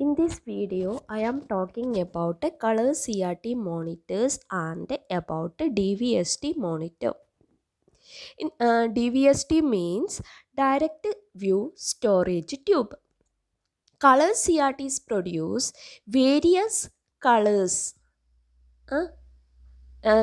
In this video, I am talking about a color CRT monitors and about a DVST monitor. DVST means direct view storage tube. Color CRTs produce various colors. Uh,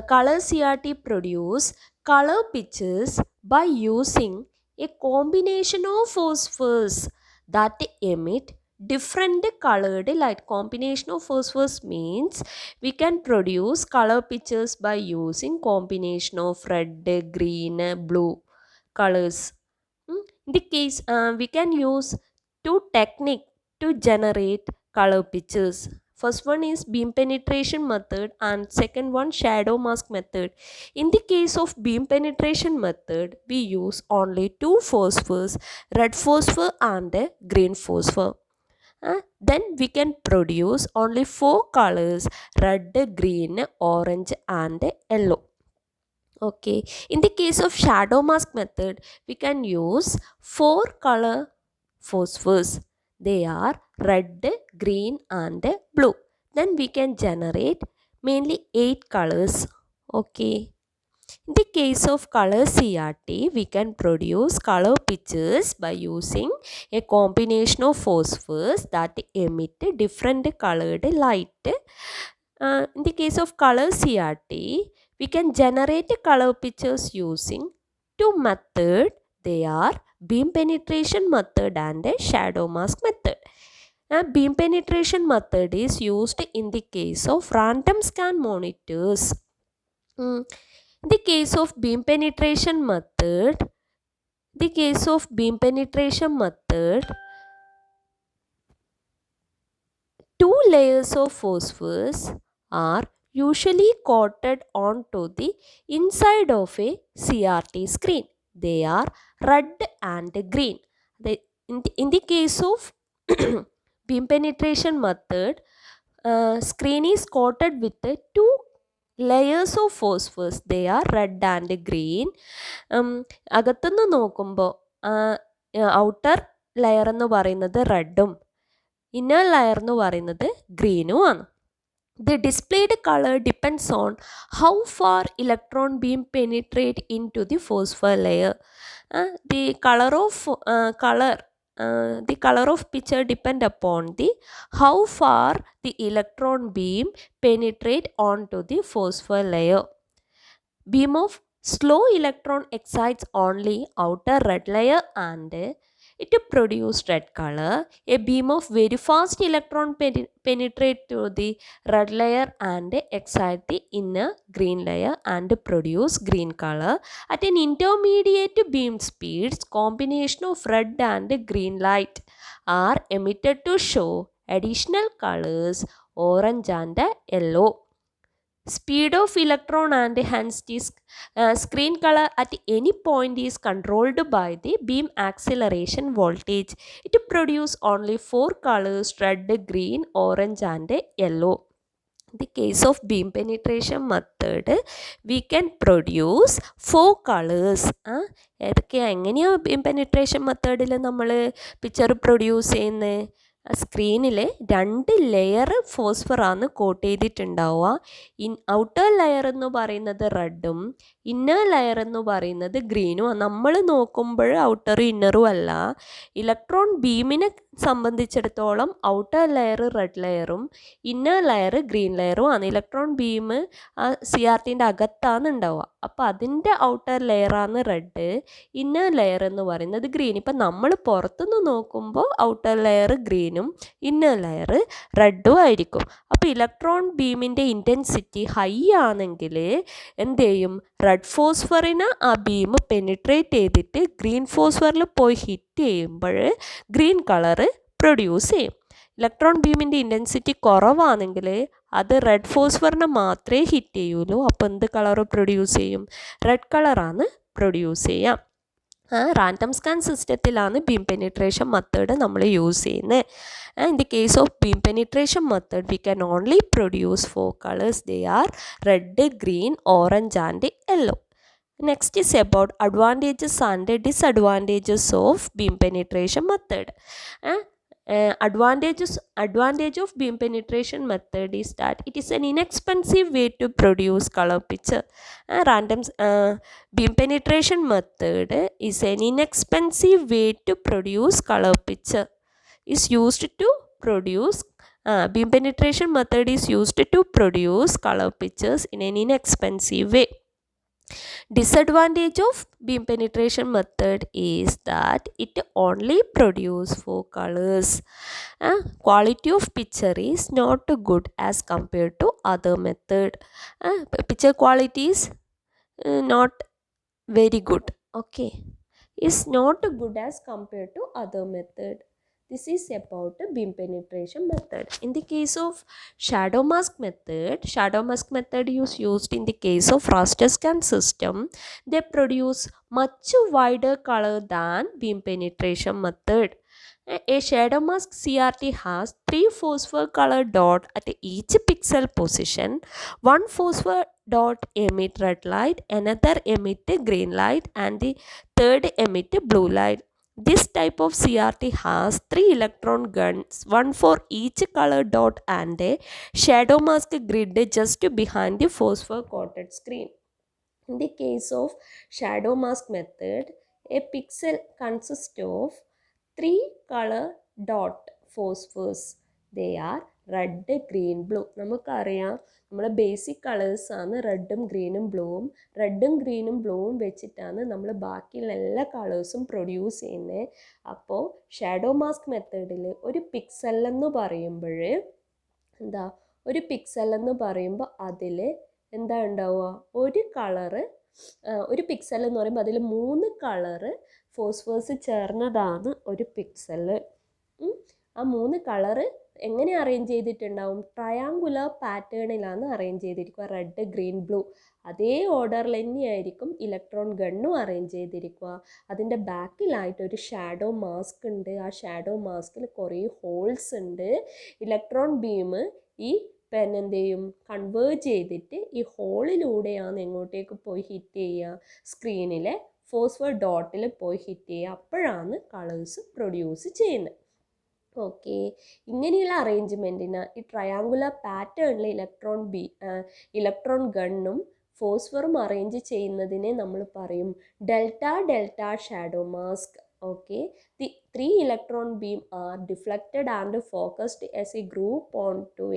Color CRT produce color pictures by using a combination of phosphors that emit different colored light. Combination of phosphors means we can produce color pictures by using combination of red, green, blue colors. In the case, we can use two technique to generate color pictures. First one is beam penetration method and second one shadow mask method. In the case of beam penetration method, we use only two phosphors, red phosphor and green phosphor. Then we can produce only four colors, red, green, orange and yellow. Okay, in the case of shadow mask method, we can use four color phosphors. They are red, green and blue. Then we can generate mainly 8 colors. Okay. In the case of color CRT, we can produce color pictures by using a combination of phosphors that emit different colored light. In the case of color CRT, we can generate color pictures using two methods. They are beam penetration method and a shadow mask method. A beam penetration method is used in the case of random scan monitors. In the case of beam penetration method, two layers of phosphors are usually coated onto the inside of a CRT screen. They are red and green. In the case of beam penetration method, screen is coated with two layers of phosphors. They are red and green. അകത്തുനിന്ന് നോക്കുമ്പോൾ outer layer എന്ന് പറയുന്നത് റെഡും inner layer എന്ന് പറയുന്നത് ഗ്രീനും ആണ്. The displayed color depends on how far electron beam penetrate into the phosphor layer. The color of picture depend upon the how far the electron beam penetrate onto the phosphor layer. Beam of slow electron excites only outer red layer and it produce red color. A beam of very fast electron penetrate to the red layer and excite the inner green layer and produce green color. At an intermediate beam speeds, combination of red and green light are emitted to show additional colors orange and yellow. Speed of electron and hence the screen color at any point is controlled by the beam acceleration voltage. It produces only four colors, red, green, orange and yellow. In the case of beam penetration method, we can produce four colors. ഏതൊക്കെയാണ് എങ്ങനെയാണ് beam penetration methodൽ നമ്മൾ picture produce ചെയ്യുന്നത്? സ്ക്രീനിൽ രണ്ട് layer ഫോസ്ഫറാണ് coat ചെയ്തിട്ടുണ്ടാവുക. Outer layer എന്ന് പറയുന്നത് റെഡും inner layer എന്ന് പറയുന്നത് ഗ്രീനും. നമ്മൾ നോക്കുമ്പോൾ ഔട്ടറും ഇന്നറും അല്ല. ഇലക്ട്രോൺ ബീമിനെ സംബന്ധിച്ചിടത്തോളം ഔട്ടർ ലെയർ റെഡ് ലെയറും ഇന്നർ ലെയർ ഗ്രീൻ ലെയറും ആണ്. ഇലക്ട്രോൺ ബീം ആ CRTൻ്റെ അകത്താണ് ഉണ്ടാവുക. അപ്പോൾ അതിൻ്റെ ഔട്ടർ ലെയറാണ് റെഡ്, ഇന്നർ ലെയർ എന്ന് പറയുന്നത് ഗ്രീൻ. ഇപ്പം നമ്മൾ പുറത്തുനിന്ന് നോക്കുമ്പോൾ ഔട്ടർ ലെയർ ഗ്രീനും ഇന്നർ ലെയർ റെഡും ആയിരിക്കും. അപ്പോൾ ഇലക്ട്രോൺ ബീമിൻ്റെ ഇൻറ്റൻസിറ്റി ഹൈ ആണെങ്കിൽ എന്ത് ചെയ്യും? റെഡ് ഫോസ്ഫറിന് ആ ബീം പെനിട്രേറ്റ് ചെയ്തിട്ട് ഗ്രീൻ ഫോസ്ഫറിൽ പോയി ഹിറ്റ് ചെയ്യുമ്പോൾ ഗ്രീൻ കളറ് പ്രൊഡ്യൂസ് ചെയ്യും. ഇലക്ട്രോൺ ബീമിൻ്റെ ഇൻറ്റൻസിറ്റി കുറവാണെങ്കിൽ അത് റെഡ് ഫോസ്ഫറിനെ മാത്രമേ ഹിറ്റ് ചെയ്യുള്ളൂ. അപ്പോൾ എന്ത് കളറ് പ്രൊഡ്യൂസ് ചെയ്യും? റെഡ് കളറാണ് പ്രൊഡ്യൂസ് ചെയ്യാം. റാൻഡം സ്കാൻ സിസ്റ്റത്തിലാണ് ബീം പെനിട്രേഷൻ മെത്തേഡ് നമ്മൾ യൂസ് ചെയ്യുന്നത്. In the case of beam penetration method we can only produce four colours. They are red, green, orange and yellow. Next is about advantages and disadvantages of beam penetration method. advantage of beam penetration method is that it is an inexpensive way to produce color picture. Beam penetration method is an inexpensive way to produce color picture. Is used to produce Beam penetration method is used to produce color pictures in an inexpensive way. Disadvantage of beam penetration method is that it only produce 4 colors. Quality of picture is not good as compared to other method. Picture quality is not very good. Okay, is not good as compared to other method. This is about the beam penetration method. In the case of shadow mask method is used in the case of raster scan system. They produce much wider color than beam penetration method. A shadow mask CRT has 3 phosphor color dot at each pixel position. One phosphor dot emit red light, another emit green light, and the third emit blue light. This type of CRT has 3 electron guns, one for each color dot and a shadow mask grid just behind the phosphor coated screen. In the case of shadow mask method, a pixel consists of 3 color dot phosphors. They are red, green, blue. നമുക്കറിയാം നമ്മളെ basic കളേഴ്സാണ് റെഡും ഗ്രീനും ബ്ലൂവും. റെഡും ഗ്രീനും ബ്ലൂവും വെച്ചിട്ടാണ് നമ്മൾ ബാക്കിയുള്ള എല്ലാ കളേഴ്സും പ്രൊഡ്യൂസ് ചെയ്യുന്നത്. അപ്പോൾ ഷാഡോ മാസ്ക് മെത്തേഡിൽ ഒരു പിക്സൽ എന്ന് പറയുമ്പോൾ അതിൽ എന്താ ഉണ്ടാവുക, ഒരു കളറ്, ഒരു പിക്സൽ എന്ന് പറയുമ്പോൾ അതിൽ 3 കളറ് ഫോസ്ഫേഴ്സ് ചേർന്നതാണ് ഒരു പിക്സൽ. ആ 3 കളറ് എങ്ങനെ അറേഞ്ച് ചെയ്തിട്ടുണ്ടാവും? ട്രയാങ്കുലർ പാറ്റേണിലാണ് അറേഞ്ച് ചെയ്തിരിക്കുക. റെഡ്, ഗ്രീൻ, ബ്ലൂ അതേ ഓർഡറിൽ തന്നെയായിരിക്കും ഇലക്ട്രോൺ ഗണ്ണും അറേഞ്ച് ചെയ്തിരിക്കുക. അതിൻ്റെ ബാക്കിലായിട്ട് ഒരു ഷാഡോ മാസ്ക് ഉണ്ട്. ആ ഷാഡോ മാസ്കിൽ കുറേ ഹോൾസ് ഉണ്ട്. ഇലക്ട്രോൺ ബീം ഈ എന്ത് ചെയ്യും, കൺവേർട്ട് ചെയ്തിട്ട് ഈ ഹോളിലൂടെയാണ് എങ്ങോട്ടേക്ക് പോയി ഹിറ്റ് ചെയ്യുക, സ്ക്രീനിലെ ഫോസ്ഫർ ഡോട്ടിൽ പോയി ഹിറ്റ് ചെയ്യുക. അപ്പോഴാണ് കളേഴ്സ് പ്രൊഡ്യൂസ് ചെയ്യുന്നത്. ഓക്കെ, ഇങ്ങനെയുള്ള അറേഞ്ച്മെൻറ്റിന് ഈ ട്രയാങ്കുലർ പാറ്റേണിൽ ഇലക്ട്രോൺ ഗണ്ണും ഫോസ്ഫറും അറേഞ്ച് ചെയ്യുന്നതിനെ നമ്മൾ പറയും delta shadow mask. Okay, the 3 electron beam are deflected and focused as a group onto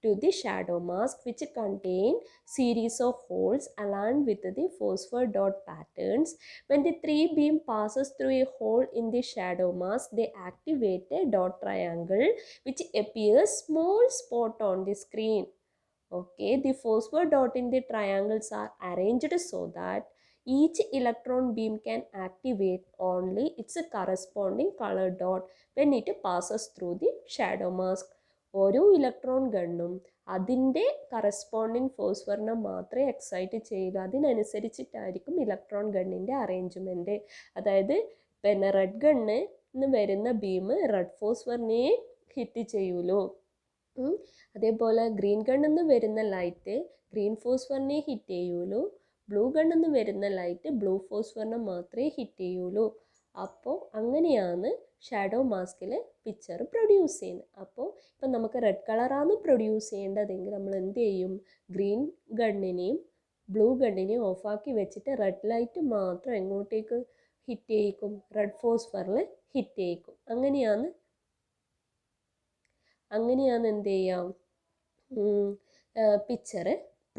to the shadow mask, which contain series of holes aligned with the phosphor dot patterns. When the 3 beam passes through a hole in the shadow mask, they activate a dot triangle which appears small spot on the screen. Okay, the phosphor dot in the triangles are arranged so that each electron beam can activate only its corresponding color dot when it passes through the shadow mask. ഓരോ electron ഗണ്ണും അതിൻ്റെ corresponding ഫോസ്ഫറിനെ മാത്രമേ excite ചെയ്യുള്ളൂ. അതിനനുസരിച്ചിട്ടായിരിക്കും electron ഗണ്ണിൻ്റെ arrangement. അതായത് പിന്നെ red ഗണ്ണിന് വരുന്ന beam red ഫോസ്ഫറിനെ hit ചെയ്യുള്ളൂ. അതേപോലെ green ഗണ്ണിന്ന് വരുന്ന ലൈറ്റ് ഗ്രീൻ ഫോസ്ഫറിനെ ഹിറ്റ് ചെയ്യുള്ളൂ. ബ്ലൂ ഗണ്ണിന്ന് വരുന്ന ലൈറ്റ് ബ്ലൂ ഫോസ്ഫറിനെ മാത്രമേ ഹിറ്റ് ചെയ്യുള്ളൂ. അപ്പോൾ അങ്ങനെയാണ് ഷാഡോ മാസ്കിൽ പിക്ചർ പ്രൊഡ്യൂസ് ചെയ്യുന്നത്. അപ്പോൾ ഇപ്പം നമുക്ക് റെഡ് കളറാണ് പ്രൊഡ്യൂസ് ചെയ്യേണ്ടതെങ്കിൽ നമ്മൾ എന്ത് ചെയ്യും, ഗ്രീൻ ഗണ്ണിനെയും ബ്ലൂ ഗണ്ണിനെയും ഓഫാക്കി വെച്ചിട്ട് റെഡ് ലൈറ്റ് മാത്രം എങ്ങോട്ടേക്ക് ഹിറ്റ് ചെയ്യിക്കും, റെഡ് ഫോസ്ഫറിൽ ഹിറ്റ് ചെയ്യിക്കും. അങ്ങനെയാണ് എന്ത് ചെയ്യാം, പിക്ചർ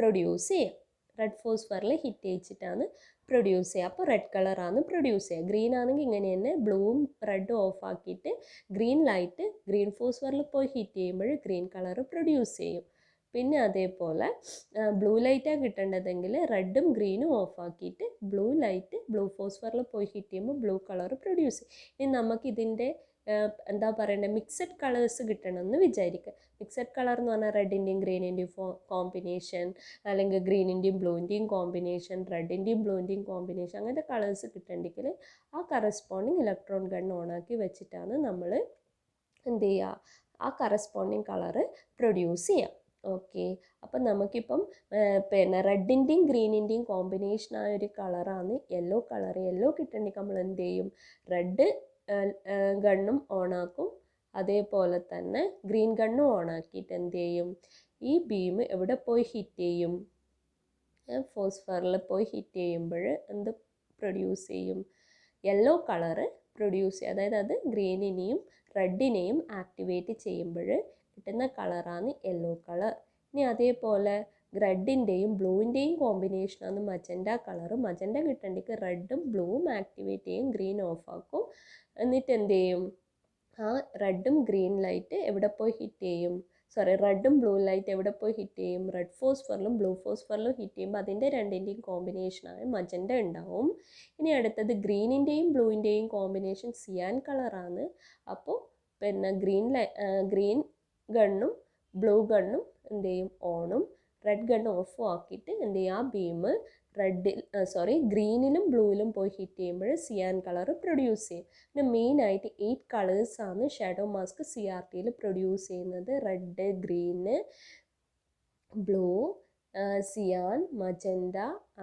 പ്രൊഡ്യൂസ് ചെയ്യാം. റെഡ് ഫോസ്ഫറിൽ ഹിറ്റ് ചെയ്യിച്ചിട്ടാണ് പ്രൊഡ്യൂസ് ചെയ്യുക. അപ്പോൾ റെഡ് കളറാണ് പ്രൊഡ്യൂസ് ചെയ്യുക. ഗ്രീൻ ആണെങ്കിൽ ഇങ്ങനെ തന്നെ ബ്ലൂവും റെഡും ഓഫാക്കിയിട്ട് ഗ്രീൻ ലൈറ്റ് ഗ്രീൻ ഫോസ്ഫറിൽ പോയി ഹിറ്റ് ചെയ്യുമ്പോൾ ഗ്രീൻ കളർ പ്രൊഡ്യൂസ് ചെയ്യും. പിന്നെ അതേപോലെ ബ്ലൂ ലൈറ്റാണ് കിട്ടേണ്ടതെങ്കിൽ റെഡും ഗ്രീനും ഓഫാക്കിയിട്ട് ബ്ലൂ ലൈറ്റ് ബ്ലൂ ഫോസ്ഫറിൽ പോയി ഹിറ്റ് ചെയ്യുമ്പോൾ ബ്ലൂ കളർ പ്രൊഡ്യൂസ് ചെയ്യും. ഇനി നമുക്കിതിൻ്റെ എന്താ പറയണ്ടേ, മിക്സഡ് കളേഴ്സ് കിട്ടണമെന്ന് വിചാരിക്കുക. മിക്സഡ് കളർ എന്ന് പറഞ്ഞാൽ റെഡിൻ്റെയും ഗ്രീനിൻ്റെയും കോമ്പിനേഷൻ, അല്ലെങ്കിൽ ഗ്രീനിൻ്റെയും ബ്ലൂവിൻ്റെയും കോമ്പിനേഷൻ, റെഡിൻ്റെയും ബ്ലൂവിൻ്റെയും കോമ്പിനേഷൻ, അങ്ങനത്തെ കളേഴ്സ് കിട്ടണമെങ്കിൽ ആ കറസ്പോണ്ടിങ് ഇലക്ട്രോൺ ഗൺ ഓണാക്കി വെച്ചിട്ടാണ് നമ്മൾ എന്ത് ചെയ്യുക, ആ കറസ്പോണ്ടിങ് കളറ് പ്രൊഡ്യൂസ് ചെയ്യുക. ഓക്കെ, അപ്പം നമുക്കിപ്പം പിന്നെ റെഡിൻ്റെയും ഗ്രീനിൻ്റെയും കോമ്പിനേഷനായ ഒരു കളറാണ് യെല്ലോ കളർ. യെല്ലോ കിട്ടണമെങ്കിൽ നമ്മൾ എന്ത് ചെയ്യും, റെഡ് ഗണ്ണും ഓണാക്കും, അതേപോലെ തന്നെ ഗ്രീൻ ഗണ്ണും ഓൺ ആക്കിയിട്ട് എന്ത് ചെയ്യും, ഈ ബീം എവിടെ പോയി ഹിറ്റ് ചെയ്യും, ഫോസ്ഫറിൽ പോയി ഹിറ്റ് ചെയ്യുമ്പോൾ എന്ത് പ്രൊഡ്യൂസ് ചെയ്യും, യെല്ലോ കളറ് പ്രൊഡ്യൂസ് ചെയ്യും. അതായത് അത് ഗ്രീനിനെയും റെഡിനെയും ആക്ടിവേറ്റ് ചെയ്യുമ്പോൾ കിട്ടുന്ന കളറാണ് യെല്ലോ കളർ. ഇനി അതേപോലെ റെഡിൻ്റെയും ബ്ലൂവിൻ്റെയും കോമ്പിനേഷനാണ് മജൻഡ കളർ. മജൻഡ കിട്ടണ്ടെങ്കിൽ റെഡും ബ്ലൂവും ആക്ടിവേറ്റ് ചെയ്യും, ഗ്രീൻ ഓഫ് ആക്കും. എന്നിട്ട് എന്ത് ചെയ്യും, ആ റെഡും ഗ്രീൻ ലൈറ്റ് എവിടെ പോയി ഹിറ്റ് ചെയ്യും, റെഡും ബ്ലൂ ലൈറ്റ് എവിടെ പോയി ഹിറ്റ് ചെയ്യും, റെഡ് ഫോസ്ഫറിലും ബ്ലൂ ഫോസ്ഫറിലും ഹിറ്റ് ചെയ്യുമ്പോൾ അതിൻ്റെ രണ്ടിൻ്റെയും കോമ്പിനേഷനായ മജൻഡ ഉണ്ടാവും. ഇനി അടുത്തത് ഗ്രീനിൻ്റെയും ബ്ലൂവിൻ്റെയും കോമ്പിനേഷൻ സിയാൻ കളറാണ്. അപ്പോൾ പിന്നെ ഗ്രീൻ ഗണ്ണും ബ്ലൂ ഗണ്ണും എന്ത് ചെയ്യും, ഓണും റെഡ് ഗണ്ണ് ഓഫും ആക്കിയിട്ട് എന്ത് ചെയ്യും, ആ ബീം ഗ്രീനിലും ബ്ലൂവിലും പോയി ഹിറ്റ് ചെയ്യുമ്പോൾ സിയാൻ കളർ പ്രൊഡ്യൂസ് ചെയ്യും. പിന്നെ മെയിനായിട്ട് 8 കളേഴ്സാണ് ഷാഡോ മാസ്ക് CRTയിൽ പ്രൊഡ്യൂസ് ചെയ്യുന്നത്. Red, green, blue, cyan, magenta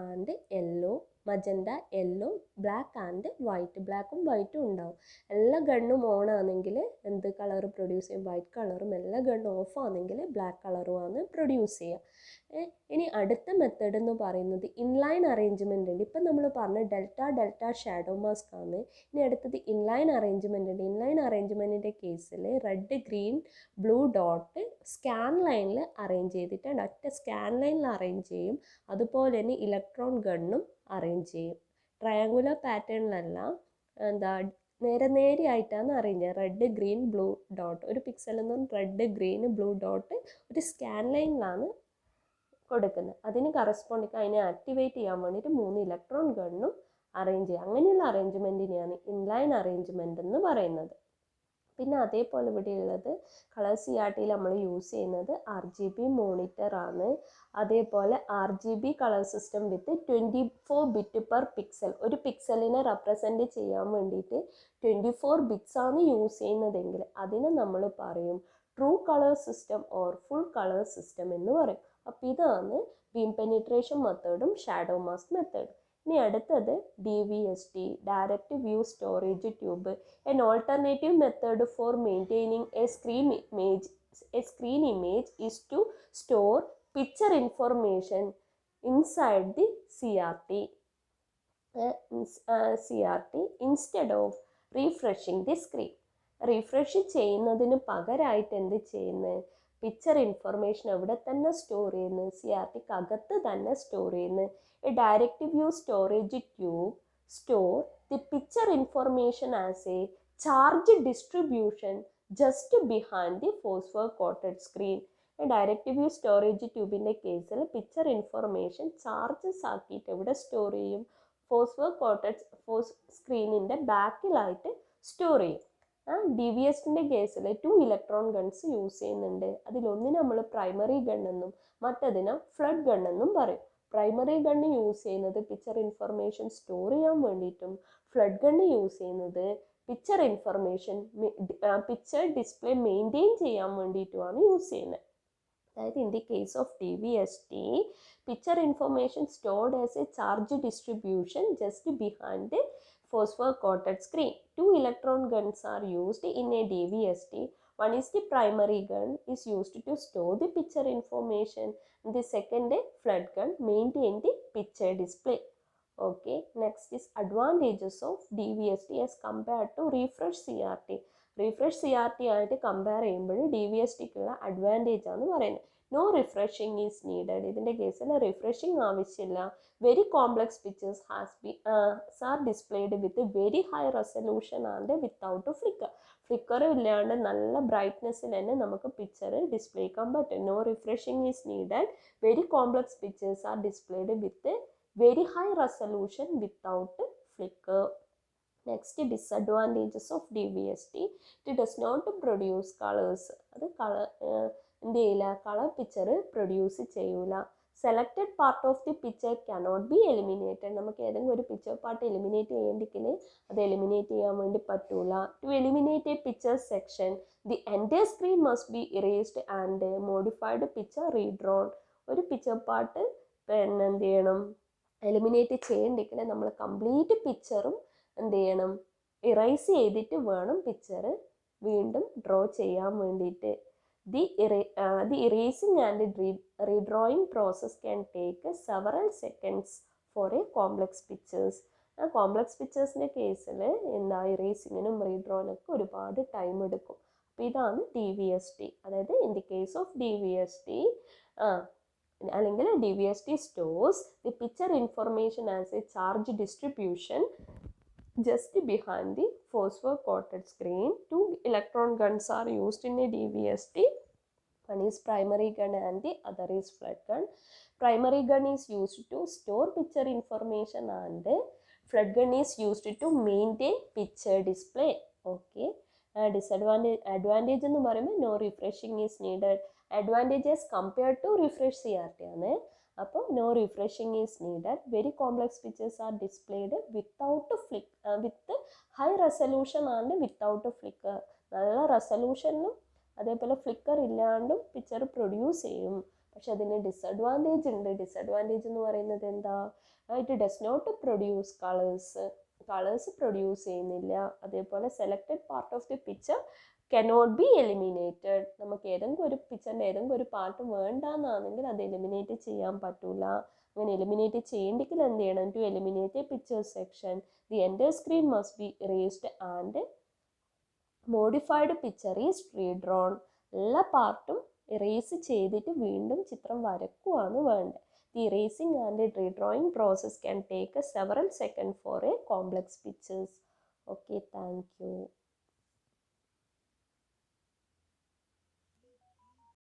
and yellow. Magenta, yellow, black and white. ബ്ലാക്കും വൈറ്റും ഉണ്ടാവും. എല്ലാ ഗണ്ണും ഓൺ ആണെങ്കിൽ എന്ത് കളർ പ്രൊഡ്യൂസ് ചെയ്യും, വൈറ്റ് കളറും. എല്ലാ ഗണ്ണും ഓഫ് ആണെങ്കിൽ ബ്ലാക്ക് കളറുമാണ് പ്രൊഡ്യൂസ് ചെയ്യുക. ഇനി അടുത്ത മെത്തേഡ് എന്ന് പറയുന്നത് ഇൻലൈൻ അറേഞ്ച്മെൻ്റ് ഉണ്ട്. ഇപ്പം നമ്മൾ പറഞ്ഞ ഡെൽറ്റ ഷാഡോ മാസ്ക് ആണ്. ഇനി അടുത്തത് ഇൻലൈൻ അറേഞ്ച്മെൻ്റ് ഉണ്ട്. ഇൻലൈൻ അറേഞ്ച്മെൻറ്റിൻ്റെ കേസിൽ red, green, blue dot scan ലൈനിൽ അറേഞ്ച് ചെയ്തിട്ടുണ്ട്. ഒറ്റ സ്കാൻ ലൈനിൽ അറേഞ്ച് ചെയ്യും. അതുപോലെ തന്നെ ഇലക്ട്രോൺ ഗണ്ണും അറേഞ്ച് ചെയ്യും. ട്രയാങ്കുലർ പാറ്റേണിലല്ല, എന്താ നേരെയായിട്ടാണ് അറേഞ്ച് ചെയ്യുക. റെഡ്, ഗ്രീൻ, ബ്ലൂ ഡോട്ട് ഒരു പിക്സലിൽ നിന്നും റെഡ്, ഗ്രീൻ, ബ്ലൂ ഡോട്ട് ഒരു സ്കാൻ ലൈനിലാണ് കൊടുക്കുന്നത്. അതിന് കറസ്പോണ്ടിങ് അതിനെ ആക്ടിവേറ്റ് ചെയ്യാൻ വേണ്ടിയിട്ട് 3 ഇലക്ട്രോൺ ഗണ്ണും അറേഞ്ച് ചെയ്യുക. അങ്ങനെയുള്ള അറേഞ്ച്മെൻറ്റിനെയാണ് ഇൻലൈൻ അറേഞ്ച്മെൻ്റ് എന്ന് പറയുന്നത്. പിന്നെ അതേപോലെ ഇവിടെ ഉള്ളത് കളർ CRTയിൽ നമ്മൾ യൂസ് ചെയ്യുന്നത് RGB മോണിറ്റർ ആണ്. അതേപോലെ RGB കളർ സിസ്റ്റം വിത്ത് 24 ബിറ്റ് പെർ പിക്സൽ. ഒരു പിക്സലിനെ റെപ്രസെൻറ്റ് ചെയ്യാൻ വേണ്ടിയിട്ട് 24 ബിറ്റ്സ് ആണ് യൂസ് ചെയ്യുന്നതെങ്കിൽ അതിനെ നമ്മൾ പറയും true colour system or full colour system എന്ന് പറയും. അപ്പോൾ ഇതാണ് ബീം പെനിട്രേഷൻ മെത്തേഡും ഷാഡോ മാസ്ക് മെത്തേഡ്. ഇനി അടുത്തത് DVST, direct view storage tube. An alternative method for maintaining a screen image is to store picture information inside the CRT instead of refreshing the screen. Refresh ചെയ്യുന്നതിന് പകരമായിട്ട് എന്ത് ചെയ്യുന്നത്, picture information എവിടെ തന്നെ store ചെയ്യുന്നത്, CRTക്ക് അകത്ത് തന്നെ സ്റ്റോർ ചെയ്യുന്നത്. A direct view storage tube store the picture information as a charge distribution just behind the phosphor coated screen. Direct view storage ട്യൂബിൻ്റെ കേസിൽ പിക്ചർ ഇൻഫർമേഷൻ ചാർജസ് ആക്കിയിട്ട് എവിടെ സ്റ്റോർ ചെയ്യും, ഫോസ്ഫർ കോട്ടഡ് സ്ക്രീനിൻ്റെ ബാക്കിലായിട്ട് സ്റ്റോർ ചെയ്യും. DVSTൻ്റെ കേസിൽ 2 ഇലക്ട്രോൺ ഗൺസ് യൂസ് ചെയ്യുന്നുണ്ട്. അതിലൊന്നിന് നമ്മൾ പ്രൈമറി ഗൺ എന്നും മറ്റതിന് ഫ്ലഡ് ഗൺ എന്നും പറയും. പ്രൈമറി ഗണ്ണ് യൂസ് ചെയ്യുന്നത് പിക്ചർ ഇൻഫർമേഷൻ സ്റ്റോർ ചെയ്യാൻ വേണ്ടിയിട്ടും ഫ്ലഡ് ഗണ്ണ് യൂസ് ചെയ്യുന്നത് പിക്ചർ ഡിസ്പ്ലേ മെയിൻറ്റെയിൻ ചെയ്യാൻ വേണ്ടിയിട്ടുമാണ് യൂസ് ചെയ്യുന്നത്. അതായത് in the case of DVST, picture information stored as A charge distribution just behind the phosphor coated screen. 2 electron guns are used in a DVST. One is the primary gun is used to store the picture information. The second flood gun maintain the picture display. Okay, next is advantages of DVST as compared to refresh CRT. Refresh CRT ആയിട്ട് compare ചെയ്യുമ്പോൾ DVSTക്കുള്ള advantage ആണ് പറയുന്നത്. No refreshing is needed. ഇതിൻ്റെ കേസിൽ റിഫ്രഷിങ് ആവശ്യമില്ല. Very complex pictures are displayed with very high resolution and without flicker. ഫ്ലിക്കറും ഇല്ലാണ്ട് നല്ല ബ്രൈറ്റ്നെസ്സിൽ തന്നെ നമുക്ക് പിക്ചർ ഡിസ്പ്ലേ ചെയ്യാൻ പറ്റും. No refreshing is needed. Very complex pictures are displayed with very high resolution without flicker. Next disadvantages of DVST. It does not produce colours. അത് എന്ത് ചെയ്യില്ല, കളർ പിക്ചർ പ്രൊഡ്യൂസ് ചെയ്യൂല. Selected part of the picture cannot be eliminated. നമുക്ക് ഏതെങ്കിലും ഒരു picture part eliminate ചെയ്യേണ്ടെങ്കിൽ അത് eliminate ചെയ്യാൻ വേണ്ടി പറ്റൂല. To eliminate a picture section the entire screen must be erased and modified picture redrawn. ഒരു പിക്ചർ പാർട്ട് പിന്നെ എന്ത് ചെയ്യണം, എലിമിനേറ്റ് ചെയ്യേണ്ടെങ്കിൽ നമ്മൾ കംപ്ലീറ്റ് പിക്ചറും എന്ത് ചെയ്യണം, ഇറേസ് ചെയ്തിട്ട് വേണം പിക്ചർ വീണ്ടും ഡ്രോ ചെയ്യാൻ വേണ്ടിയിട്ട്. The erasing and redrawing process can take several seconds for a complex pictures. Complex പിക്ചേഴ്സിൻ്റെ കേസിൽ എന്താ ഇറേസിങ്ങിനും റീഡ്രോയിനൊക്കെ ഒരുപാട് ടൈം എടുക്കും. അപ്പോൾ ഇതാണ് DVST. അതായത് in the case of DVST അല്ലെങ്കിൽ DVST stores the picture information as a charge distribution just behind the phosphor coated screen. Two electron guns are used in a DVST. One is primary gun and the other is flood gun. Primary gun is used to store picture information and flood gun is used to maintain picture display. Okay. Advantage എന്ന് പറയുമ്പോൾ no refreshing is needed. Advantages compared to refresh CRT ആണ്. അപ്പോൾ no refreshing is needed. Very complex pictures are displayed without with high resolution and without flicker. നല്ല റെസൊല്യൂഷനിലും അതേപോലെ flicker ഇല്ലാണ്ടും picture produce ചെയ്യും. പക്ഷെ അതിന് disadvantage ഉണ്ട്. ഡിസഡ്വാൻറ്റേജ് എന്ന് പറയുന്നത് എന്താ? It does not produce colours produce ചെയ്യുന്നില്ല. അതേപോലെ selected part of the picture cannot be eliminated. നമുക്ക് ഏതെങ്കിലും ഒരു പിക്ചറിൻ്റെ ഏതെങ്കിലും ഒരു പാർട്ട് വേണ്ടാന്നാണെങ്കിൽ അത് എലിമിനേറ്റ് ചെയ്യാൻ പറ്റൂല. അങ്ങനെ എലിമിനേറ്റ് ചെയ്യേണ്ടെങ്കിൽ എന്ത് ചെയ്യണം? To eliminate a picture section the entire screen must be erased and modified picture is redrawn. എല്ലാ പാർട്ടും ഇറേസ് ചെയ്തിട്ട് വീണ്ടും ചിത്രം വരയ്ക്കുകയാണ് വേണ്ടത്. The erasing and redrawing process can take several second for a complex pictures. Okay, thank U.